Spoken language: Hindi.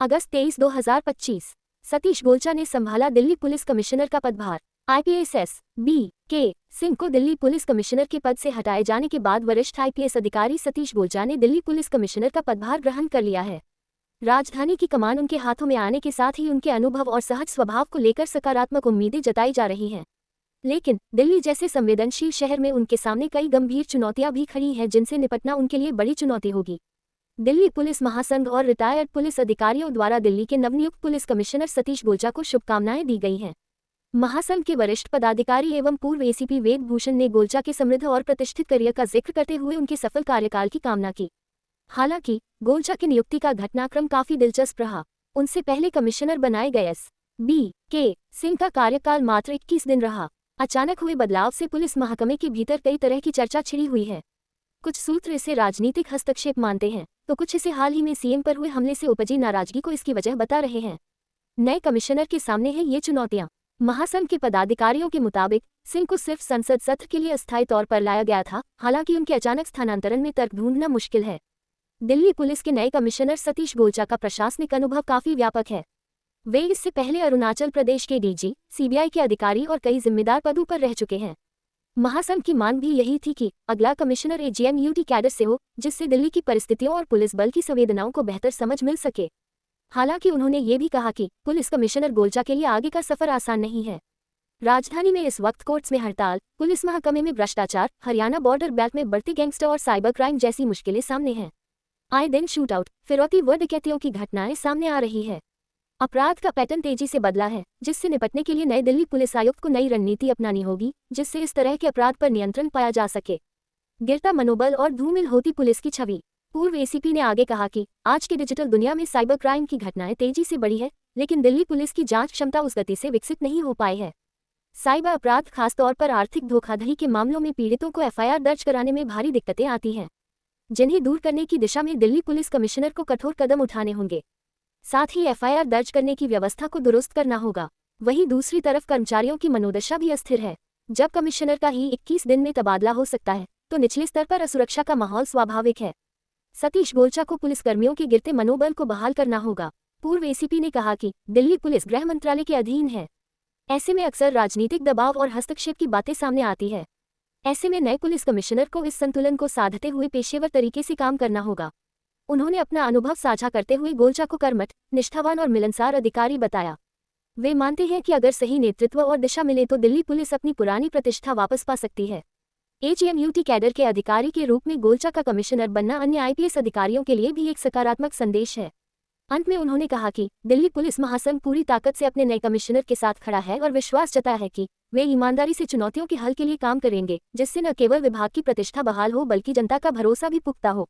अगस्त 23, 2025। सतीश गोलचा ने संभाला दिल्ली पुलिस कमिश्नर का पदभार। आईपीएस बी के सिंह को दिल्ली पुलिस कमिश्नर के पद से हटाए जाने के बाद वरिष्ठ आईपीएस अधिकारी सतीश गोलचा ने दिल्ली पुलिस कमिश्नर का पदभार ग्रहण कर लिया है। राजधानी की कमान उनके हाथों में आने के साथ ही उनके अनुभव और सहज स्वभाव को लेकर सकारात्मक उम्मीदें जताई जा रही हैं। लेकिन दिल्ली जैसे संवेदनशील शहर में उनके सामने कई गंभीर चुनौतियां भी खड़ी हैं, जिनसे निपटना उनके लिए बड़ी चुनौती होगी। दिल्ली पुलिस महासंघ और रिटायर्ड पुलिस अधिकारियों द्वारा दिल्ली के नवनियुक्त पुलिस कमिश्नर सतीश गोलचा को शुभकामनाएं दी गई हैं। महासंघ के वरिष्ठ पदाधिकारी एवं पूर्व एसीपी वेद भूषण ने गोलचा के समृद्ध और प्रतिष्ठित करियर का जिक्र करते हुए उनके सफल कार्यकाल की कामना की। हालांकि गोलचा की नियुक्ति का घटनाक्रम काफी दिलचस्प रहा। उनसे पहले कमिश्नर बनाए गए बी के सिंह का कार्यकाल मात्र 21 दिन रहा। अचानक हुए बदलाव से पुलिस महकमे के भीतर कई तरह की चर्चा छिड़ी हुई है। कुछ सूत्र इसे राजनीतिक हस्तक्षेप मानते हैं, तो कुछ इसे हाल ही में सीएम पर हुए हमले से उपजी नाराजगी को इसकी वजह बता रहे हैं। नए कमिश्नर के सामने हैं ये चुनौतियां। महासंघ के पदाधिकारियों के मुताबिक सिंह को सिर्फ संसद सत्र के लिए अस्थायी तौर पर लाया गया था। हालांकि उनके अचानक स्थानांतरण में तर्क ढूंढना मुश्किल है। दिल्ली पुलिस के नए कमिश्नर सतीश गोलचा का प्रशासनिक अनुभव काफी व्यापक है। वे इससे पहले अरुणाचल प्रदेश के डीजी, सीबीआई के अधिकारी और कई जिम्मेदार पदों पर रह चुके हैं। महासंघ की मांग भी यही थी कि अगला कमिश्नर एजीएमयूटी कैडर से हो, जिससे दिल्ली की परिस्थितियों और पुलिस बल की संवेदनाओं को बेहतर समझ मिल सके। हालांकि उन्होंने ये भी कहा कि पुलिस कमिश्नर गोलचा के लिए आगे का सफर आसान नहीं है। राजधानी में इस वक्त कोर्ट्स में हड़ताल, पुलिस महकमे में भ्रष्टाचार, हरियाणा बॉर्डर बेल्ट में बढ़ती गैंगस्टर और साइबर क्राइम जैसी मुश्किलें सामने हैं। आए दिन शूटआउट, फिरौती व डकैतियों की घटनाएं सामने आ रही है। अपराध का पैटर्न तेजी से बदला है, जिससे निपटने के लिए नए दिल्ली पुलिस आयुक्त को नई रणनीति अपनानी होगी, जिससे इस तरह के अपराध पर नियंत्रण पाया जा सके। गिरता मनोबल और धूमिल होती पुलिस की छवि। पूर्व एसीपी ने आगे कहा कि आज की डिजिटल दुनिया में साइबर क्राइम की घटनाएं तेजी से बढ़ी है, लेकिन दिल्ली पुलिस की जांच क्षमता उस गति से विकसित नहीं हो पाई है। साइबर अपराध, खासतौर पर आर्थिक धोखाधड़ी के मामलों में पीड़ितों को एफआईआर दर्ज कराने में भारी दिक्कतें आती हैं, जिन्हें दूर करने की दिशा में दिल्ली पुलिस कमिश्नर को कठोर कदम उठाने होंगे। साथ ही एफआईआर दर्ज करने की व्यवस्था को दुरुस्त करना होगा। वहीं दूसरी तरफ कर्मचारियों की मनोदशा भी अस्थिर है। जब कमिश्नर का ही 21 दिन में तबादला हो सकता है, तो निचले स्तर पर असुरक्षा का माहौल स्वाभाविक है। सतीश गोलचा को पुलिसकर्मियों के गिरते मनोबल को बहाल करना होगा। पूर्व एसीपी ने कहा कि दिल्ली पुलिस गृह मंत्रालय के अधीन है। ऐसे में अक्सर राजनीतिक दबाव और हस्तक्षेप की बातें सामने आती है। ऐसे में नए पुलिस कमिश्नर को इस संतुलन को साधते हुए पेशेवर तरीके से काम करना होगा। उन्होंने अपना अनुभव साझा करते हुए गोलचा को कर्मठ, निष्ठावान और मिलनसार अधिकारी बताया। वे मानते हैं कि अगर सही नेतृत्व और दिशा मिले तो दिल्ली पुलिस अपनी पुरानी प्रतिष्ठा वापस पा सकती है। एजीएमयूटी कैडर के अधिकारी के रूप में गोलचा का कमिश्नर बनना अन्य आईपीएस अधिकारियों के लिए भी एक सकारात्मक संदेश है। अंत में उन्होंने कहा कि दिल्ली पुलिस महासंघ पूरी ताकत से अपने नए कमिश्नर के साथ खड़ा है और विश्वास जताया है कि वे ईमानदारी से चुनौतियों के हल के लिए काम करेंगे, जिससे न केवल विभाग की प्रतिष्ठा बहाल हो, बल्कि जनता का भरोसा भी पुख्ता हो।